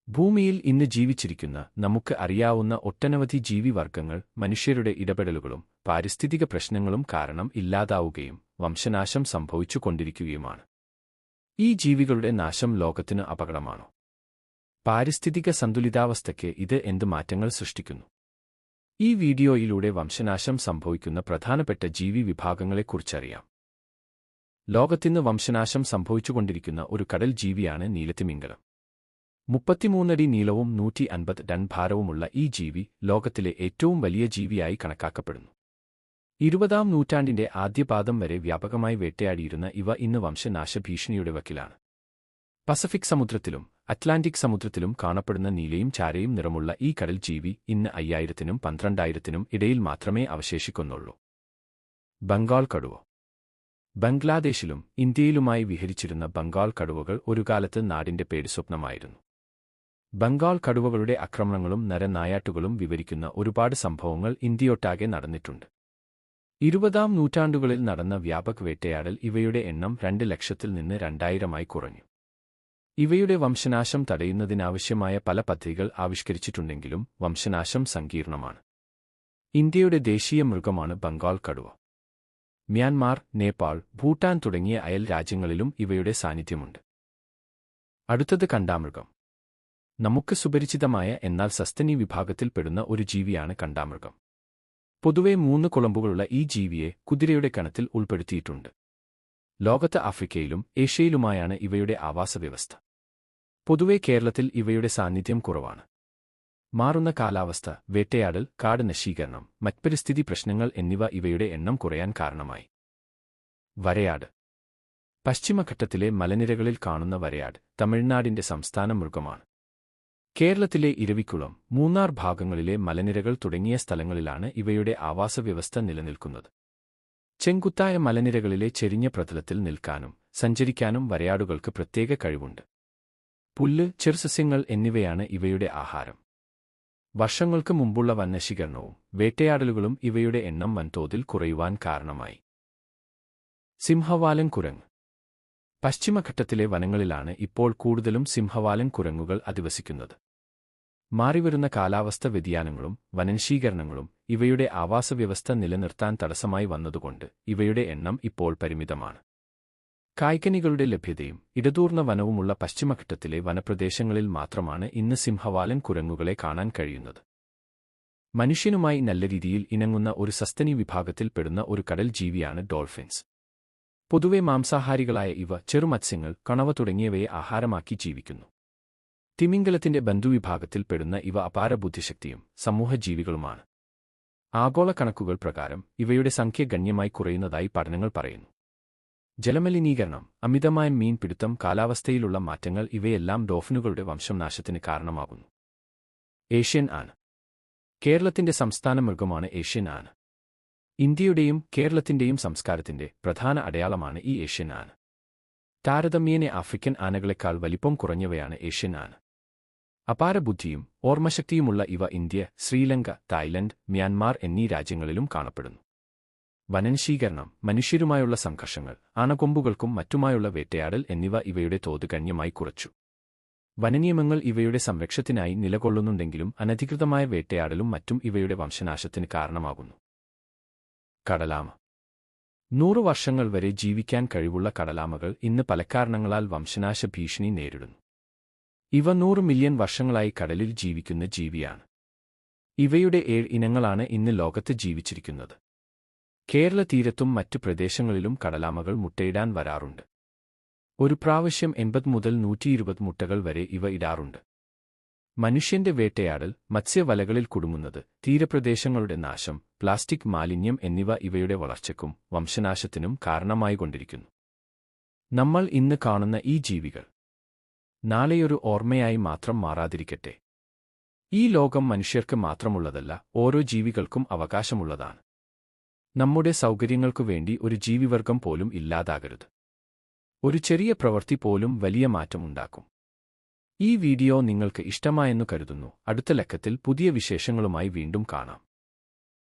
ഭൂമിയിൽ ഇന്ന് ജീവിച്ചിരിക്കുന്ന നമുക്ക് അറിയാവുന്ന ഒട്ടനവധി ജീവിവർഗങ്ങൾ മനുഷ്യരുടെ ഇടപെടലുകളും പാരിസ്ഥിതിക പ്രശ്നങ്ങളും കാരണം ഇല്ലാതാവുകയും വംശനാശം സംഭവിച്ചുകൊണ്ടിരിക്കുകയുമാണ്. ഈ ജീവികളുടെ നാശം ലോകത്തിന് അപകടമാണോ? പാരിസ്ഥിതിക സന്തുലിതാവസ്ഥയ്ക്ക് ഇത് എന്ത് മാറ്റങ്ങൾ സൃഷ്ടിക്കുന്നു? ഈ വീഡിയോയിലൂടെ വംശനാശം സംഭവിക്കുന്ന പ്രധാനപ്പെട്ട ജീവി വിഭാഗങ്ങളെക്കുറിച്ചറിയാം. ലോകത്തിന്ന് വംശനാശം സംഭവിച്ചുകൊണ്ടിരിക്കുന്ന ഒരു കടൽ ജീവിയാണ് നീലത്തിമിംഗലം. 33 അടി നീളവും 150 ടൺ ഭാരവുമുള്ള ഈ ജീവി ലോകത്തിലെ ഏറ്റവും വലിയ ജീവിയായി കണക്കാക്കപ്പെടുന്നു. 20-ാം നൂറ്റാണ്ടിന്റെ ആദ്യപാദം വരെ വ്യാപകമായി വേട്ടയാടിയിരുന്ന ഇവ ഇന്ന് വംശനാശ ഭീഷണിയുടെ വക്കിലാണ്. പസഫിക് സമുദ്രത്തിലും അറ്റ്ലാന്റിക് സമുദ്രത്തിലും കാണപ്പെടുന്ന നീലയും ചാരയും നിറമുള്ള ഈ കടൽ ജീവി ഇന്ന് 5000-നും 12000-നും ഇടയിൽ മാത്രമേ അവശേഷിക്കുന്നുള്ളൂ. ബംഗാൾ കടുവ. ബംഗ്ലാദേശിലും ഇന്ത്യയിലുമായി വിഹരിച്ചിരുന്ന ബംഗാൾ കടുവകൾ ഒരു കാലത്ത് നാടിന്റെ പേടിസ്വപ്നമായിരുന്നു. ബംഗാൾ കടുവകളുടെ ആക്രമണങ്ങളും നരനായാട്ടുകളും വിവരിക്കുന്ന ഒരുപാട് സംഭവങ്ങൾ ഇന്ത്യയൊട്ടാകെ നടന്നിട്ടുണ്ട്. 20-ാം നൂറ്റാണ്ടുകളിൽ നടന്ന വ്യാപക വേട്ടയാടൽ ഇവയുടെ എണ്ണം 2 ലക്ഷത്തിൽ നിന്ന് 2000-ആയി കുറഞ്ഞു. ഇവയുടെ വംശനാശം തടയുന്നതിനാവശ്യമായ പല പദ്ധതികൾ ആവിഷ്കരിച്ചിട്ടുണ്ടെങ്കിലും വംശനാശം സങ്കീർണമാണ്. ഇന്ത്യയുടെ ദേശീയ മൃഗമാണ് ബംഗാൾ കടുവ. മ്യാൻമാർ, നേപ്പാൾ, ഭൂട്ടാൻ തുടങ്ങിയ അയൽ രാജ്യങ്ങളിലും ഇവയുടെ സാന്നിധ്യമുണ്ട്. അടുത്തത് കണ്ടാമൃഗം. നമുക്ക് സുപരിചിതമായ എന്നാൽ സസ്തനി വിഭാഗത്തിൽപ്പെടുന്ന ഒരു ജീവിയാണ് കണ്ടാമൃഗം. പൊതുവെ 3 കുളമ്പുകളുള്ള ഈ ജീവിയെ കുതിരയുടെ ഗണത്തിൽ ഉൾപ്പെടുത്തിയിട്ടുണ്ട്. ലോകത്ത് ആഫ്രിക്കയിലും ഏഷ്യയിലുമായാണ് ഇവയുടെ ആവാസവ്യവസ്ഥ. പൊതുവെ കേരളത്തിൽ ഇവയുടെ സാന്നിധ്യം കുറവാണ്. മാറുന്ന കാലാവസ്ഥ, വേട്ടയാടൽ, കാട് നശീകരണം, മറ്റ് പരിസ്ഥിതി പ്രശ്നങ്ങൾ എന്നിവ ഇവയുടെ എണ്ണം കുറയാൻ കാരണമായി. വരയാട്. പശ്ചിമഘട്ടത്തിലെ മലനിരകളിൽ കാണുന്ന വരയാട് തമിഴ്നാടിന്റെ സംസ്ഥാന മൃഗമാണ്. കേരളത്തിലെ ഇരവിക്കുളം, മൂന്നാർ ഭാഗങ്ങളിലെ മലനിരകൾ തുടങ്ങിയ സ്ഥലങ്ങളിലാണ് ഇവയുടെ ആവാസവ്യവസ്ഥ നിലനിൽക്കുന്നത്. ചെങ്കുത്തായ മലനിരകളിലെ ചെരിഞ്ഞ പ്രതലത്തിൽ നിൽക്കാനും സഞ്ചരിക്കാനും വരയാടുകൾക്ക് പ്രത്യേക കഴിവുണ്ട്. പുല്ല്, ചെറുസസ്യങ്ങൾ എന്നിവയാണ് ഇവയുടെ ആഹാരം. വർഷങ്ങൾക്ക് മുമ്പുള്ള വനനശീകരണവും വേട്ടയാടലുകളും ഇവയുടെ എണ്ണം വൻതോതിൽ കുറയുവാൻ കാരണമായി. സിംഹവാലൻ കുരങ്ങ്. പശ്ചിമഘട്ടത്തിലെ വനങ്ങളിലാണ് ഇപ്പോൾ കൂടുതലും സിംഹവാലൻ കുരങ്ങുകൾ അധിവസിക്കുന്നത്. മാറിവരുന്ന കാലാവസ്ഥ വ്യതിയാനങ്ങളും വനനശീകരണങ്ങളും ഇവയുടെ ആവാസവ്യവസ്ഥ നിലനിർത്താൻ തടസ്സമായി വന്നതുകൊണ്ട് ഇവയുടെ എണ്ണം ഇപ്പോൾ പരിമിതമാണ്. കായ്കനികളുടെ ലഭ്യതയും ഇടതൂർന്ന വനവുമുള്ള പശ്ചിമഘട്ടത്തിലെ വനപ്രദേശങ്ങളിൽ മാത്രമാണ് ഇന്ന് സിംഹവാലൻ കുരങ്ങുകളെ കാണാൻ കഴിയുന്നത്. മനുഷ്യനുമായി നല്ല രീതിയിൽ ഇണങ്ങുന്ന ഒരു സസ്തനി വിഭാഗത്തിൽപ്പെടുന്ന ഒരു കടൽ ജീവിയാണ് ഡോൾഫിൻസ്. പൊതുവെ മാംസാഹാരികളായ ഇവ ചെറുമത്സ്യങ്ങൾ, കണവ തുടങ്ങിയവയെ ആഹാരമാക്കി ജീവിക്കുന്നു. തിമിംഗലത്തിന്റെ ബന്ധുവിഭാഗത്തിൽപ്പെടുന്ന ഇവ അപാര ബുദ്ധിശക്തിയും സമൂഹജീവികളുമാണ്. ആഗോള കണക്കുകൾ പ്രകാരം ഇവയുടെ സംഖ്യ ഗണ്യമായി കുറയുന്നതായി പഠനങ്ങൾ പറയുന്നു. ജലമലിനീകരണം, അമിതമായ മീൻപിടുത്തം, കാലാവസ്ഥയിലുള്ള മാറ്റങ്ങൾ ഇവയെല്ലാം ഡോൾഫിനുകളുടെ വംശനാശത്തിന് കാരണമാകുന്നു. ഏഷ്യൻ ആന. കേരളത്തിന്റെ സംസ്ഥാന മൃഗമാണ് ഏഷ്യൻ ആന. ഇന്ത്യയുടെയും കേരളത്തിന്റെയും സംസ്കാരത്തിന്റെ പ്രധാന അടയാളമാണ് ഈ ഏഷ്യൻ ആന. താരതമ്യേന ആഫ്രിക്കൻ ആനകളെക്കാൾ വലിപ്പം കുറഞ്ഞവയാണ് ഏഷ്യൻ ആന. അപാര ബുദ്ധിയും ഓർമ്മശക്തിയുമുള്ള ഇവ ഇന്ത്യ, ശ്രീലങ്ക, തായ്ലൻഡ്, മ്യാൻമാർ എന്നീ രാജ്യങ്ങളിലും കാണപ്പെടുന്നു. വനനശീകരണം, മനുഷ്യരുമായുള്ള സംഘർഷങ്ങൾ, ആനക്കൊമ്പുകൾക്കും മറ്റുമായുള്ള വേട്ടയാടൽ എന്നിവ ഇവയുടെ തോത് ഗണ്യമായി കുറച്ചു. വനനിയമങ്ങൾ ഇവയുടെ സംരക്ഷണത്തിനായി നിലകൊള്ളുന്നുണ്ടെങ്കിലും അനധികൃതമായ വേട്ടയാടലും മറ്റും ഇവയുടെ വംശനാശത്തിന് കാരണമാകുന്നു. കടലാമ. 100 വർഷങ്ങൾ വരെ ജീവിക്കാൻ കഴിവുള്ള കടലാമകൾ ഇന്ന് പല കാരണങ്ങളാൽ വംശനാശ ഭീഷണി നേരിടുന്നു. ഇവ 100 മില്യൺ വർഷങ്ങളായി കടലിൽ ജീവിക്കുന്ന ജീവിയാണ്. ഇവയുടെ 7 ഇനങ്ങളാണ് ഇന്ന് ലോകത്ത് ജീവിച്ചിരിക്കുന്നത്. കേരള തീരത്തും മറ്റ് പ്രദേശങ്ങളിലും കടലാമകൾ മുട്ടയിടാൻ വരാറുണ്ട്. ഒരു പ്രാവശ്യം 80 മുതൽ 120 മുട്ടകൾ വരെ ഇവ ഇടാറുണ്ട്. മനുഷ്യന്റെ വേട്ടയാടൽ, മത്സ്യവലകളിൽ കുടുങ്ങുന്നത്, തീരപ്രദേശങ്ങളുടെ നാശം, പ്ലാസ്റ്റിക് മാലിന്യം എന്നിവ ഇവയുടെ വളർച്ചയ്ക്കും വംശനാശത്തിനും കാരണമായിക്കൊണ്ടിരിക്കുന്നു. നമ്മൾ ഇന്ന് കാണുന്ന ഈ ജീവികൾ നാളെയൊരു ഓർമ്മയായി മാത്രം മാറാതിരിക്കട്ടെ. ഈ ലോകം മനുഷ്യർക്ക് മാത്രമുള്ളതല്ല, ഓരോ ജീവികൾക്കും അവകാശമുള്ളതാണ്. നമ്മുടെ സൗകര്യങ്ങൾക്കു വേണ്ടി ഒരു ജീവിവർഗം പോലും ഇല്ലാതാകരുത്. ഒരു ചെറിയ പ്രവൃത്തി പോലും വലിയ മാറ്റമുണ്ടാക്കും. ഈ വീഡിയോ നിങ്ങൾക്ക് ഇഷ്ടമായെന്നു കരുതുന്നു. അടുത്ത ലക്കത്തിൽ പുതിയ വിശേഷങ്ങളുമായി വീണ്ടും കാണാം.